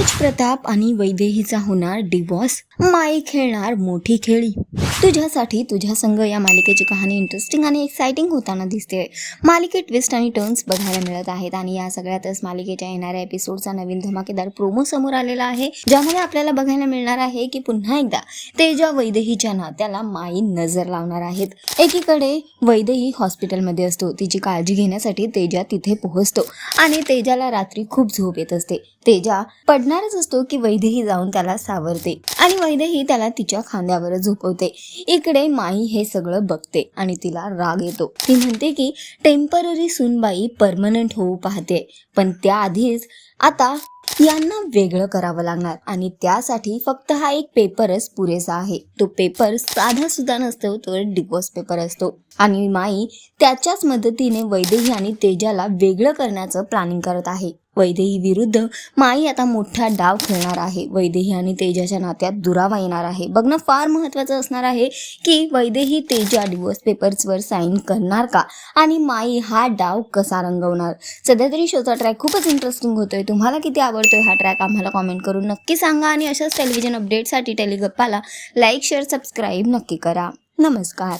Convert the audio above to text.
तेज प्रताप आणि वैदेहीचा होणार डिवॉर्स, माई खेळणार मोठी खेळी. तुझ्यासाठी तुझ्या संग या मालिकेची कहाणी इंटरेस्टिंग आणि एक्साइटिंग होताना दिसते. मालिकेत ट्विस्ट आणि टर्न्स बघायला मिळत आहेत आणि या सगळ्यातच मालिकेच्या येणाऱ्या एपिसोडचा नवीन धमाकेदार प्रोमो समोर आलेला आहे, ज्यामध्ये आपल्याला बघायला मिळणार आहे की पुन्हा एकदा तेजा वैदेहीच्या नात्याला माई नजर लावणार आहेत. एकीकडे वैदेही हॉस्पिटलमध्ये असतो, तिची काळजी घेण्यासाठी तेजा तिथे पोहोचतो आणि तेजाला रात्री खूप झोप येत असते. तेजा पडणारच असतो की वैदेही जाऊन त्याला सावरते आणि वैदेही त्याला तिच्या खांद्यावर झोपवते. इकडे माई हे सगळं बघते आणि तिला राग येतो. ती म्हणते की टेम्पररी सूनबाई परमनंट होऊ पाहते, पण त्याआधीच आता यांना वेगळं करावं लागणार आणि त्यासाठी फक्त हा एक पेपरच पुरेसा आहे. तो पेपर साधा सुद्धा नसतो, तो डिवोर्स पेपर असतो आणि माई त्याच्याच मदतीने वैदेही आणि तेजाला वेगळं करण्याचं प्लॅनिंग करत आहे. वैदेही विरुद्ध माई आता मोठा डाव खेळणार आहे. वैदेही आणि तेजाच्या नात्यात दुरावा येणार आहे. बघणं फार महत्त्वाचं असणार आहे की वैदेही तेजा डिवोर्स पेपर्सवर साईन करणार का आणि माई हा डाव कसा रंगवणार. सध्या तरी शोचा ट्रॅक खूपच इंटरेस्टिंग होतोय. तुम्हाला किती आवडतोय हा ट्रॅक आम्हाला कॉमेंट करून नक्की सांगा आणि अशाच टेलिव्हिजन अपडेटसाठी टेलिगप्पाला लाईक, शेअर, सबस्क्राईब नक्की करा. नमस्कार.